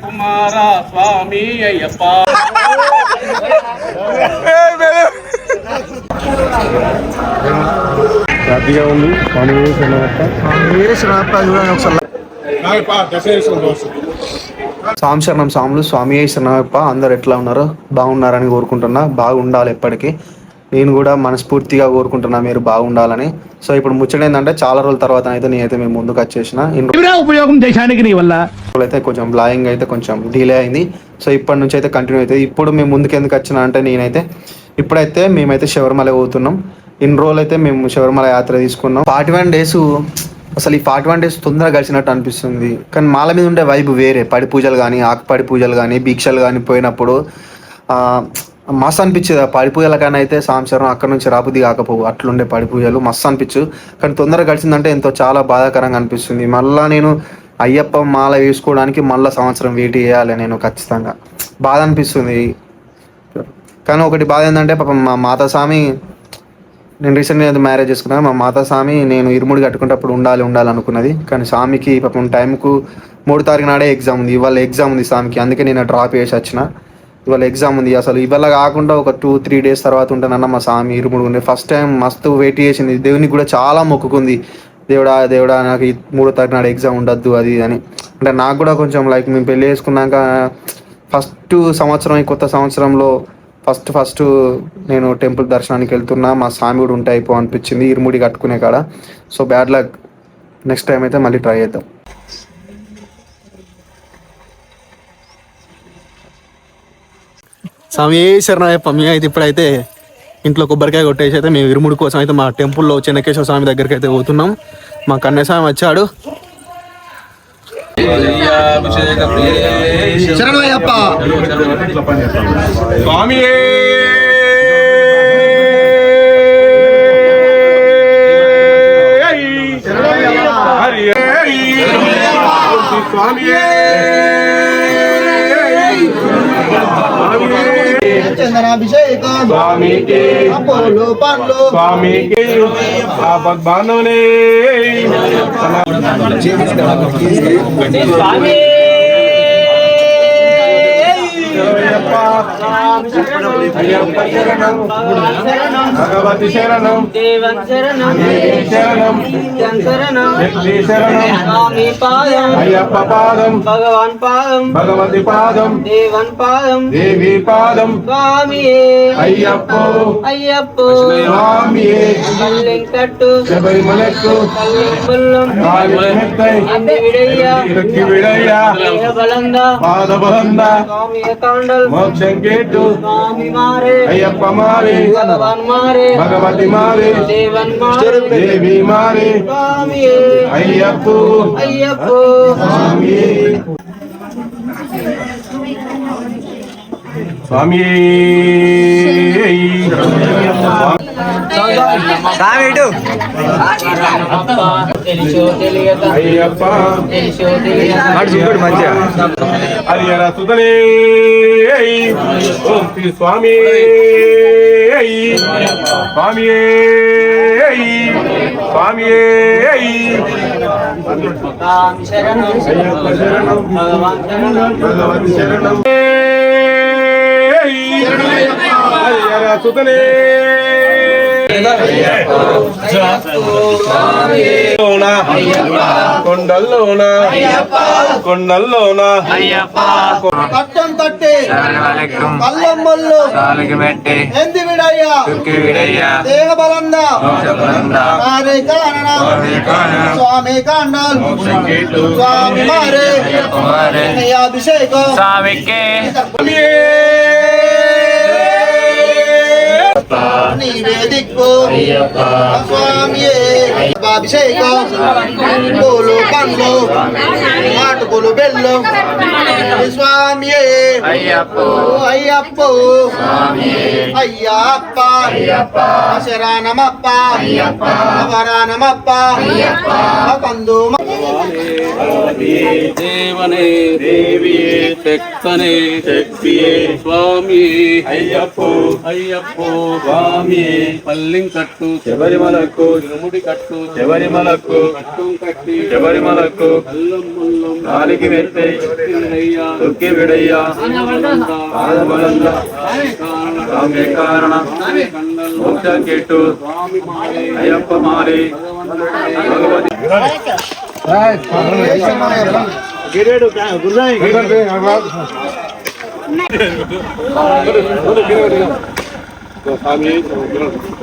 కుమార స్వామి అయ్యప్ప. హ్యాపీగా ఉంది. స్వామి శరణం స్వాములు, స్వామి శరణప్ప. అందరు ఎట్లా ఉన్నారో బాగున్నారని కోరుకుంటున్నా. బాగుండాలి ఎప్పటికీ. నేను కూడా మనస్ఫూర్తిగా కోరుకుంటున్నా మీరు బాగుండాలని. సో ఇప్పుడు ముచ్చట ఏంటంటే చాలా రోజుల తర్వాత అయితే నేనైతే మేము ముందుకు వచ్చేసిన. ఉపయోగం దేశానికి నీ వల్ల అయితే కొంచెం బ్లాగింగ్ అయితే కొంచెం డిలే అయింది. సో ఇప్పటి నుంచి అయితే కంటిన్యూ అవుతుంది. ఇప్పుడు మేము ముందుకు ఎందుకు వచ్చినా అంటే ఇప్పుడైతే మేమైతే శబరిమల పోతున్నాం. ఇన్ని రోజులు అయితే మేము శబరిమల యాత్ర తీసుకున్నాం. 41 days అసలు ఈ 41 days తొందరగా గడిచినట్టు అనిపిస్తుంది. కానీ మాల మీద ఉండే వైబ్ వేరే. పడి పూజలు కానీ, ఆకుపడి పూజలు కానీ, భిక్షలు కానీ పోయినప్పుడు మస్తు అనిపించేది. ఆ పడి పూజల కానీ అయితే సంవత్సరం అక్కడ నుంచి రాబుద్ది కాకపోవు. అట్లుండే పడి పూజలు మస్తు అనిపించు. కానీ తొందరగా గడిచిందంటే ఎంతో చాలా బాధాకరంగా అనిపిస్తుంది. మళ్ళీ నేను అయ్యప్ప మాల వేసుకోవడానికి మళ్ళీ సంవత్సరం వెయిట్ చేయాలి నేను ఖచ్చితంగా. బాధ అనిపిస్తుంది. కానీ ఒకటి బాధ ఏంటంటే పాపం మా మాతాస్వామి, నేను రీసెంట్గా మ్యారేజ్ చేసుకున్నాను. మా మాతాస్వామి నేను ఇరుముడి కట్టుకునేటప్పుడు ఉండాలి అనుకున్నది. కానీ స్వామికి పాపం టైంకు 3 తారీఖు నాడే ఎగ్జామ్ ఉంది. ఇవాళ ఎగ్జామ్ ఉంది స్వామికి. అందుకే నేను డ్రాప్ చేసి వచ్చిన. ఇవాళ ఎగ్జామ్ ఉంది. అసలు ఇవాళ కాకుండా ఒక 2-3 days తర్వాత ఉంటానన్న మా స్వామి ఇరుముడు ఉండే. ఫస్ట్ టైం మస్తు వెయిట్ చేసింది. దేవునికి కూడా చాలా మొక్కుకుంది. దేవుడా నాకు 3వ తారీఖు నాడు ఎగ్జామ్ ఉండద్దు అది అని. అంటే నాకు కూడా కొంచెం లైక్ మేము పెళ్ళి చేసుకున్నాక ఫస్ట్ సంవత్సరం, ఈ కొత్త సంవత్సరంలో ఫస్ట్ నేను టెంపుల్ దర్శనానికి వెళ్తున్నా. మా స్వామి కూడా ఉంటే అయిపో అనిపించింది ఇరుముడి కట్టుకునే కాడ. So bad luck. Next time అయితే మళ్ళీ ట్రై చేద్దాం. స్వామి శరణయ్యప్ప. మేము అయితే ఇప్పుడైతే ఇంట్లో కొబ్బరికాయ కొట్టేసి అయితే మేము ఇరుముడి కోసం అయితే మా టెంపుల్లో చెన్నకేశ్వర స్వామి దగ్గరికి అయితే పోతున్నాం. మా కన్యస్వామి వచ్చాడు. శరణయ్యప్ప స్వామి చందనాభిషేకం స్వామికి, అపోలో పండ్లు స్వామికి ఆపద్ బాంధవులే. భగవతి శరణం, దేవన్ శరణం, శరణం, శరణం, శరణం, స్వామి పాదం, అయ్యప్ప పాదం, భగవాన్ పాదం, భగవతి పాదం, దేవన్ పాదం, దేవి పాదం, స్వామియే అయ్యప్పో, అయ్యప్పో, స్వామియే, కల్లిం కట్టు, శబరిమలెక్కు, కల్లిం పుల్లం, కాలిమెత్తై, అన్ని విడయ్య, ఇరుక్కి విడయ్య, దేహ బలంద, పాద బలంద, స్వామి కాండల్, మోక్షం కేటు, స్వామి మారే, అయ్యప్ప మారే, భగవాన్ మారే, భగవతి మారే, దేవన్ మారే, దేవి మారే, స్వామియే, అయ్యప్పో, అయ్యప్పో, స్వామియే, స్వామియే. తెలుసో తెలియక, అయ్యప్ప తెలుసో తెలియక, హరిహర సుతనే ఓం శ్రీ స్వామి స్వామి స్వామి స్వామి శరణం, అయ్యప్ప శరణం, భగవాన్ శరణం, భగవతి శరణం. హరిహర సుతనే కొండల్లోనా కొండల్లోనా పట్టం తట్టి పల్లమ్మల్లు ఎంది విడయ్యా దేహ బలంద మారే కారణ స్వామి కాండల్ స్వామి మారే అభిషేకం నీవే దిక్కు స్వామియే అభిషేకం పూలు పండ్లు నాటుకులు బెల్లు స్వామియే అయ్యప్పో అయ్యప్ప శరణమప్ప వరానమప్ప కందు தேவனே தேவியே தெக்கனே தெப்பியே சுவாமியே ஐயப்போ ஐயப்போ சுவாமியே பல்லிங்கட்டு శబరిమలకు ఇరుముడి కట్టు శబరిమలకు కట్టు కట్టి శబరిమలకు అల్లం ముల్లం నాలికి వెత్తే తొక్కి విడయ్యా ఆదమలంద స్వామి కారణ మోక్ష కెట్టు అయ్యప్ప మాలి భగవతి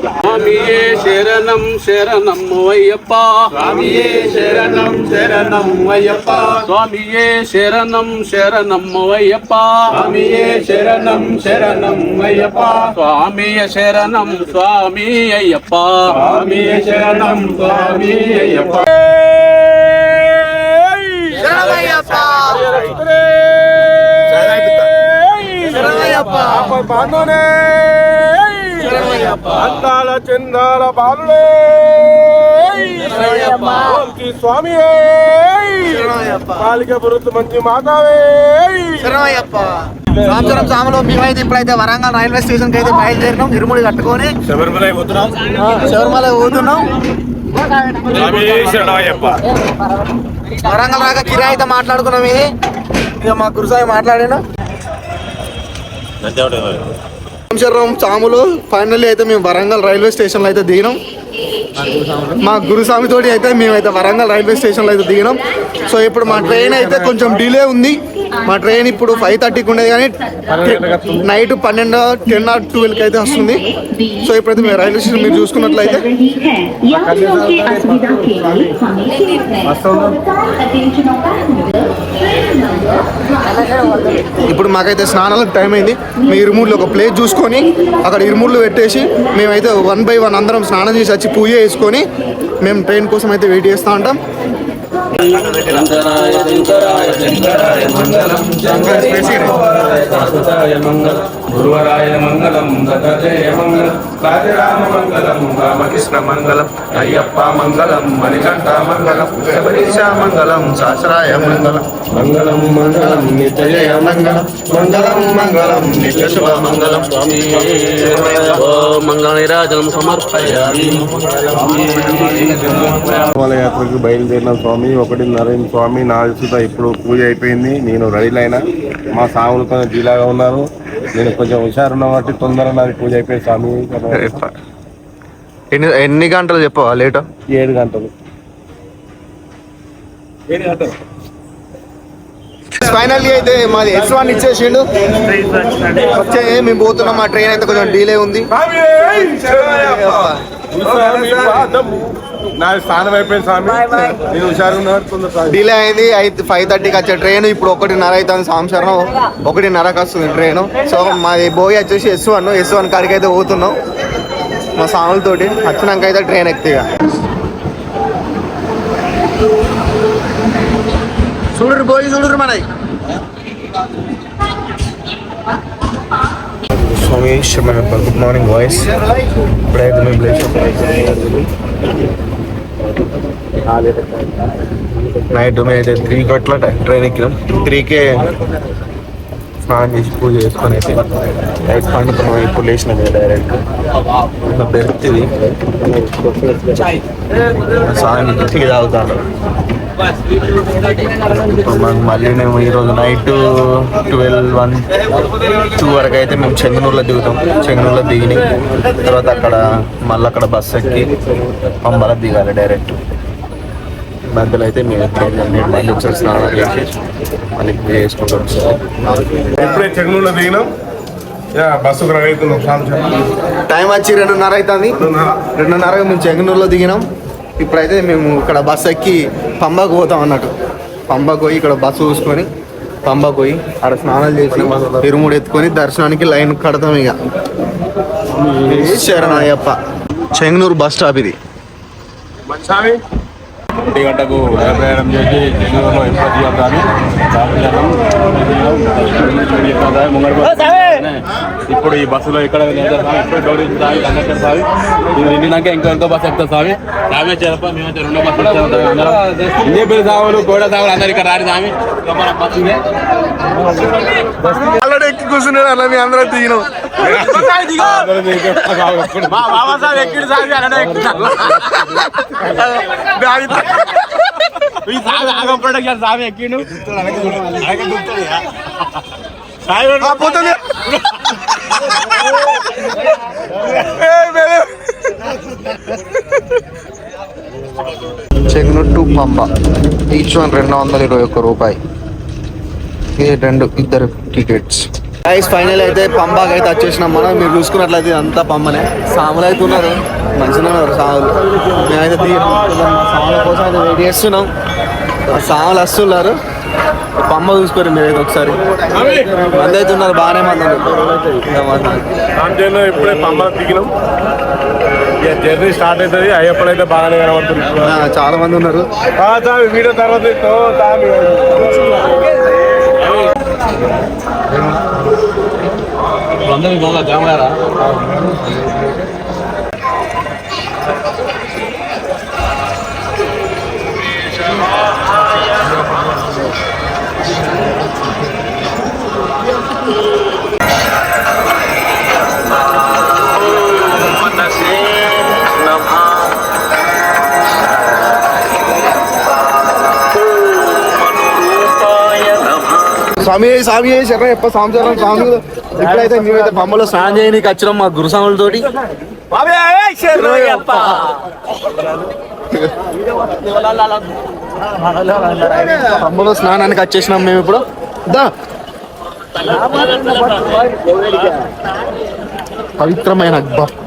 స్వామియే శరణం శరణం అయ్యప్ప స్వామియే శరణం శరణం అయ్యప్ప స్వామియే శరణం శరణం అయ్యప్ప స్వామియే శరణం శరణం అయ్యప్ప స్వామియ శరణం స్వామి అయ్యప్ప స్వామియ శరణం స్వామి అయ్యప్ప అందాల చందాల బాలుడే స్వామి పాలిక పురుతు మంచి మాతావే సంవత్సరం సాములో మేమైతే ఇప్పుడైతే వరంగల్ రైల్వే స్టేషన్ కి అయితే బయలుదేరినాం ఇరుముడి కట్టుకొని శబరిమల పోతున్నాం వరంగల్ రాక కిరాయి అయితే మాట్లాడుకున్నాం ఇది ఇక మా గురుసాయి మాట్లాడాను సాములు ఫైనల్లీ అయితే మేము వరంగల్ రైల్వే స్టేషన్లో అయితే దిగినాం మా గురుస్వామి తోటి అయితే మేమైతే వరంగల్ రైల్వే స్టేషన్లో అయితే దిగినాం సో ఇప్పుడు మా ట్రైన్ అయితే కొంచెం డిలే ఉంది మా ట్రైన్ ఇప్పుడు 5:30కి ఉండేది కానీ నైట్ 12, 10 or 12కి అయితే వస్తుంది సో ఇప్పుడైతే మేము రైల్వే స్టేషన్ మీరు చూసుకున్నట్లయితే ఇప్పుడు మాకైతే స్నానాలకు టైం అయింది మీ ఇరుమూరులో ఒక ప్లేస్ చూసుకొని అక్కడ ఇరుమూరులో పెట్టేసి మేమైతే 1 by 1 అందరం స్నానం చేసి వచ్చి పూజ చేసుకొని మేము ట్రైన్ కోసం అయితే వెయిట్ చేస్తూ ఉంటాం. శంకరాయ శంకరాయ శంకరాయ మంగళం శంకరాయ మంగళం గురువరాయ మంగళం దత్తజయ మంగళం రాజరామ మంగళం రామకృష్ణ మంగళం అయ్యప్ప మంగళం మణికంఠ మంగళం శబరీశ మంగళం శాస్త్రాయ మంగళం మంగళం మంగళం నిత్యజయ మంగళం మంగళం మంగళం నిత్య శుభ మంగళం స్వామి మంగళ నిరాజనం సమర్పయామి. యాత్రకు బయలుదేరిన స్వామి 1:30 స్వామి నా సుత ఇప్పుడు పూజ అయిపోయింది. నేను రెడీలు అయినా మా సాములు కొంచెం ఢీలాగా ఉన్నారు. నేను కొంచెం హుషారున్న బట్టి తొందరగా నాది పూజ అయిపోయింది స్వామి. ఎన్ని గంటలు చెప్పవా లేట్? 7 గంటలు. ఫైనల్లీ అయితే మాది S1 ఇచ్చేసిండు వచ్చే మేము పోతున్నాం. మా ట్రైన్ అయితే కొంచెం డిలే ఉంది. నా స్థానం అయిపోయింది స్వామి. నేను హుషారున్న తొందర డిలే అయింది. 5:30కి వచ్చే ట్రైన్ ఇప్పుడు 1:30 అవుతుంది. సంవత్సరం 1:30కి వస్తుంది ట్రైన్. సో మాది బోయి వచ్చేసి S1 కాడికి అయితే పోతున్నాం మా సాములతోటి. వచ్చినాక అయితే ట్రైన్ ఎక్కిగా చూడరు బోయి చూడరు మనకి స్వామి గుడ్ మార్నింగ్ వాయిస్. ఇప్పుడైతే మేము నైట్ అయితే 3 గంటల ట్రైన్ ఎక్కినాం. 3కే స్నానం చేసి పూజ చేసుకొని అయితే నైట్ పండుకున్నాం. ఇప్పుడు లేచిన డైరెక్ట్ బెర్త్ ఇది స్నానం టీ తాగుతాను. మాకు మళ్ళీ మేము ఈరోజు నైట్ 12-1-2 వరకు అయితే మేము చెంగనూరులో దిగుతాం. చెంగనూరులో దిగి తర్వాత మళ్ళీ అక్కడ బస్సు ఎక్కి పంబల దిగాలి డైరెక్ట్. మధ్యలో అయితే మేము మళ్ళీ ఒకసారి స్నానం చేసి మళ్ళీ పూజ చేసుకుంటాం. ఎప్పుడే చెంగనూరులో దిగినాం. బస్సుకు రెడీ అవుతున్నాం. టైం వచ్చి 2:30 అవుతుంది. 2:30కి మేము చెంగనూరులో దిగినాం. ఇప్పుడైతే మేము ఇక్కడ బస్సు ఎక్కి పంబాకు పోతాం అన్నట్టు. పంబాకు పోయి ఇక్కడ బస్సు చూసుకొని పంబాకు పోయి అక్కడ స్నానాలు చేసి ఇరుముడు ఎత్తుకొని దర్శనానికి లైన్ కడతాం. ఇక శరణయ్యప్ప. చెంగనూరు బస్ స్టాప్ ఇది. 1 గంటకు ప్రయాణం చేసి చెంగనూరులో ఎప్పుడు దిగుతాను. రాగానే ఇప్పుడు ఈ బస్సులో ఇక్కడ ఇప్పుడు గౌరీ స్వామి కండక్టర్ స్వామి ఇది నిండినాక ఇంకో బస్సు ఎక్కుతాం స్వామి రామేశ్వరప్ప మేమైతే రెండో బస్సు అందరం ఇందే పేరు సాగులు గోడ సాగులు అందరు ఇక్కడ రాని స్వామి మన బస్సునే ఆల్రెడీ ఎక్కి కూర్చున్నాడు అలా మీ అందరూ దిగినాం మా బాబా సాహెబ్ ఎక్కిడు స్వామి అలానే ఎక్కుతాం ఈ సామి ఆగకుండా స్వామి ఎక్కిండు పోతుంది Chengannur to Pamba each one 221 రూపాయి. ఇది ఇద్దరు టికెట్స్. ఫైనల్ అయితే పంబాకి అయితే వచ్చేసినాం మనం. మీరు చూసుకున్నట్లయితే అంతా పంబనే. సాములు అయితే ఉన్నారు, మంచిగా ఉన్నారు సాములు. మేమైతే సాముల కోసం అయితే వెయిట్ చేస్తున్నాం. సాములు వస్తున్నారు. పంబ చూసుకోరు మీరైతే ఒకసారి. మంది అయితే ఉన్నారు, బాగానే మంది ఇప్పుడే పంబ దిగినాం. జర్నీ స్టార్ట్ అవుతుంది. అయ్యప్పుడు అయితే బాగానే కనబడుతుంది. చాలా మంది ఉన్నారు. వీడియో తర్వాత అందరూ బాగా జామగారా స్వామి స్వామి శరణయ్యప్ప స్వామి శరణం స్వామి. ఇప్పుడైతే మేమైతే బొమ్మలో స్నానం చేయడానికి వచ్చినాం మా గురుస్వాములతోటి. బొమ్మలో స్నానానికి వచ్చేసినాం మేము ఇప్పుడు. పవిత్రమైన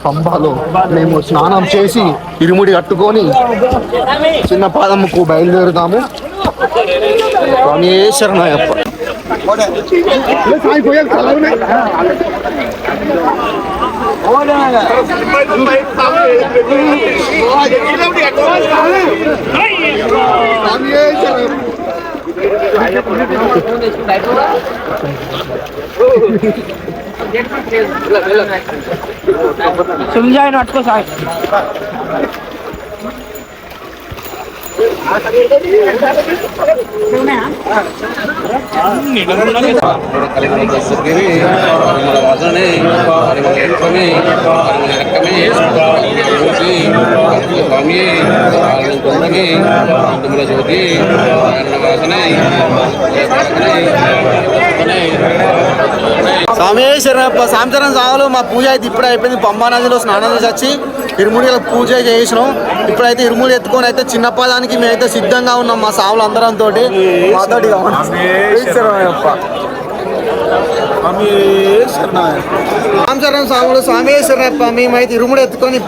పంబాలో మేము స్నానం చేసి ఇరుముడి కట్టుకొని చిన్న పాదమ్మకు బయలుదేరుతాము. స్వామి శరణయ్యప్ప. समझाए नॉट को साहब స్వామి శరణప్ప సాయంత్రం సాగులు మా పూజ అయితే ఇప్పుడే అయిపోయింది. పంబా నదిలో స్నానం చేసి వచ్చి ఇరుముడిలో పూజ చేసినాం. ఇప్పుడైతే ఇరుముడి ఎత్తుకొని అయితే చిన్న పదానికి మేమైతే సిద్ధంగా ఉన్నాం మా సావులు అందరంతో. మాతోటి రామచరణం సాగులు స్వామి శరణప్ప. మేమైతే ఇరుముడి ఎత్తుకొని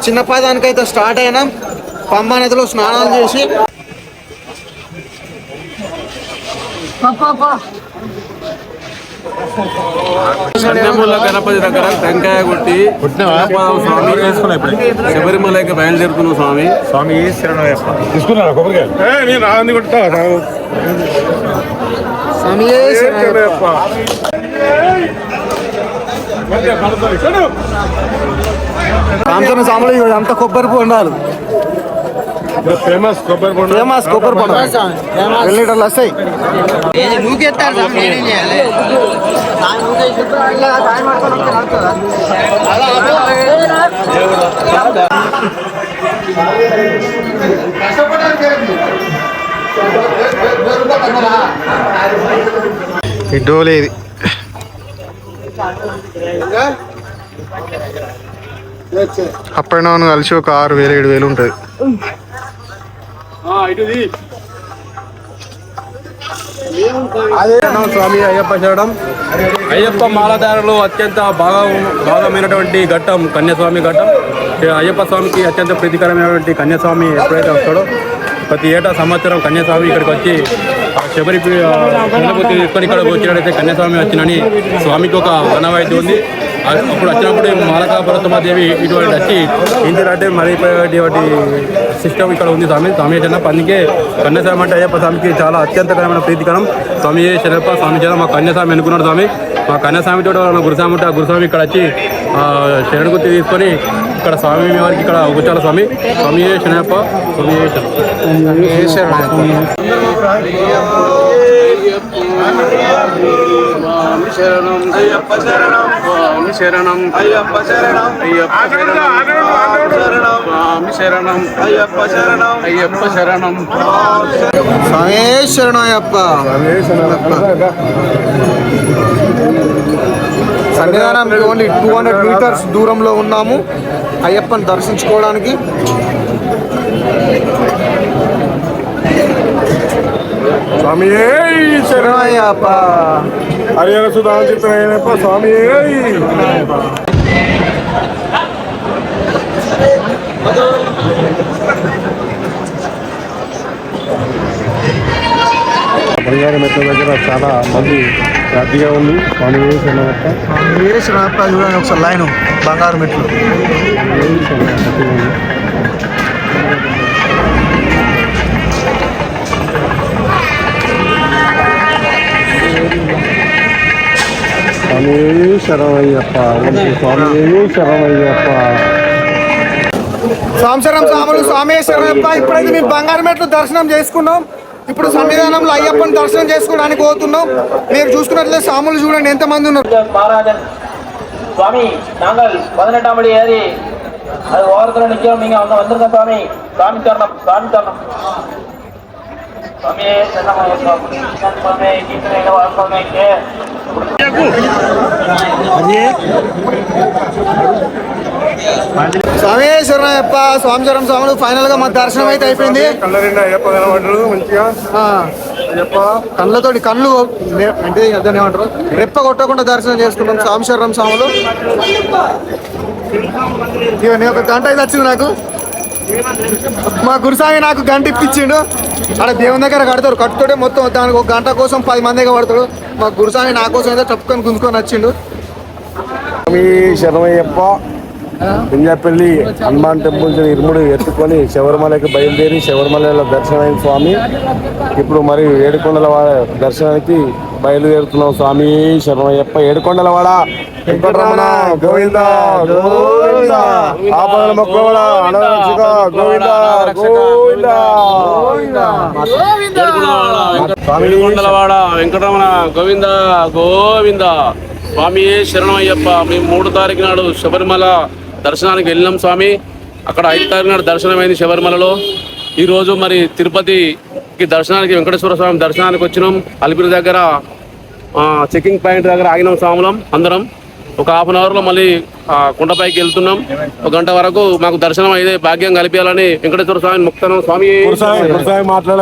చిన్న పదానికి అయితే స్టార్ట్ అయినాం. పంబా నదిలో స్నానాలు చేసి కన్యమూల గణపతి దగ్గర టెంకాయ కొట్టి స్వామి శబరిమలకి బయలుదేరుతున్నాం స్వామి. స్వామి తీసుకున్నారా కొబ్బరికాయ? నేను రాంది కొట్టా స్వామి శరణప్ప. రామచరణం సాములు అంతా కొబ్బరి బొండాలు ఫేమస్ కొబ్బరి బొండ. ఫేమస్ కొబ్బరి బొండ 2 లీటర్లు వస్తాయి. డోలేదు అప్ అండ్ డౌన్ కలిసి ఒక 6,000-7,000 ఉంటుంది. స్వామి అయ్యప్ప శరణం. అయ్యప్ప మాలధారులు అత్యంత భాగమైనటువంటి ఘట్టం కన్యాస్వామి ఘట్టం. అయ్యప్ప స్వామికి అత్యంత ప్రీతికరమైనటువంటి కన్యాస్వామి ఎప్పుడైతే వస్తాడో ప్రతి ఏటా సంవత్సరం కన్యాస్వామి ఇక్కడికి వచ్చి శబరి తీసుకొని ఇక్కడ వచ్చినట్టయితే కన్యాస్వామి వచ్చినని స్వామికి ఒక వనవాయితీ ఉంది. అప్పుడు వచ్చినప్పుడు మాలకాపురత్తమాదేవి ఇటువంటి వచ్చి ఇంటిరంటే మరిపోయేటువంటి సిస్టమ్ ఇక్కడ ఉంది స్వామి. స్వామి శరణప్ప. అందుకే కన్యాస్వామి అంటే అయ్యప్ప స్వామికి చాలా అత్యంతకరమైన ప్రీతికరం. స్వామి శరణప్ప. స్వామి శరణం మా కన్యాస్వామి అనుకున్నాడు స్వామి. మా కన్యాస్వామి తోటి ఉన్న గురుస్వామి ఉంటే ఆ గురుస్వామి ఇక్కడ వచ్చి శరణు గుర్తి తీసుకొని ఇక్కడ స్వామి వారికి ఇక్కడ కూర్చోాల స్వామి స్వామి శనప్ప స్వామి శరణం అయ్యప్ప శరణం స్వామి శరణం అయ్యప్ప శరణం అయ్యప్ప శరణం స్వామి శరణం అయ్యప్ప శరణం అయ్యప్ప శరణం స్వామి శరణం అయ్యప్ప. సన్నిధానానికి ఓన్లీ 200 మీటర్స్ దూరంలో ఉన్నాము అయ్యప్పని దర్శించుకోవడానికి. స్వామి శరణయ్యప్ప. హరిహర సుధాంచితయ్యప్ప స్వామి. బంగారు మెట్ల దగ్గర చాలా మంది రద్దీగా ఉంది. స్వామి శరణయ్యప్ప. శరణయ్యప్ప చూడండి ఒకసారి లైన్ బంగారు మెట్లు. స్వామి శరణయ్యప్ప. స్వామి శరణయ్యప్ప. సంవత్సరం సాములు స్వామి శరణయ్యప్ప. ఇప్పుడైతే మేము బంగారు మెట్లు దర్శనం చేసుకున్నాం. ఇప్పుడు సన్నిధానంలో అయ్యప్పని దర్శనం చేసుకోవడానికి పోతున్నాం. మీరు చూసుకున్నట్లయితే సాములు చూడండి ఎంతమంది ఉన్నారు. மகாராஜன் சுவாமி நாங்கள் 18ஆம் படி ஏறி அது ஓரத்தில் நிற்கிறோம். நீங்க அவங்க வந்துருங்க சுவாமி. சாமி தரணும் சாமி தரணும் சுவாமியே சுவாமி கீர்த்தனை வாழ்க்கை స్వామి శరణయ్యప్ప. స్వామిచరం స్వాములు ఫైనల్ గా మా దర్శనం అయితే అయిపోయింది. కళ్ళ అయ్యప్ప కనబడ్డారు మంచిగా. అయ్యప్ప కళ్ళతోటి కళ్ళు అంటే అదే ఏమంటారు రెప్ప కొట్టకుండా దర్శనం చేసుకున్నాం స్వామిశ్వరం స్వాములు. ఇవన్నీ ఒక గంట అయితే వచ్చింది నాకు. మా గురుస్వామి నాకు గంట ఇప్పించిండు. అక్కడ దేవుని దగ్గర కడతారు. కట్టుతోటే మొత్తం దానికి ఒక గంట కోసం 10 మందిగా పడతాడు. మా గురుస్వామి నా కోసం అయితే తప్పుకొని గుంజుకొని వచ్చిండు. స్వామి శరణయ్యప్ప. పింజాపల్లి హనుమాన్ టెంపుల్ ఇరుముడు ఎత్తుకొని శబరిమలకి బయలుదేరి శబరిమలలో దర్శనమైన స్వామి. ఇప్పుడు మరి ఏడుకొండలవాడ దర్శనానికి బయలుదేరుతున్నాం. స్వామి శరణయ్యప్ప. ఏడుకొండలవాడ వెంకటరమణ గోవింద గోవింద. ఆపదల మొక్కవాడ అనరక్షక గోవింద గోవింద. ఏడుకొండలవాడ వెంకటరమణ గోవింద గోవింద. స్వామి శరణమయ్యప్ప. మేము 3 తారీఖు నాడు శబరిమల దర్శనానికి వెళ్ళినాం స్వామి. అక్కడ 5 తారీఖు నాడు దర్శనమైంది శబరిమలలో. ఈరోజు మరి తిరుపతికి దర్శనానికి వెంకటేశ్వర స్వామి దర్శనానికి వచ్చినాం. అలిపిరి దగ్గర చెకింగ్ పాయింట్ దగ్గర ఆగినాం స్వాములం అందరం. ఒక హాఫ్ అన్ అవర్లో మళ్ళీ కొండపైకి వెళ్తున్నాం. 1 గంట వరకు మాకు దర్శనం అయితే భాగ్యం కల్పించాలని వెంకటేశ్వర స్వామిని మొక్కుతున్నాం. స్వామి మాట్లాడారు.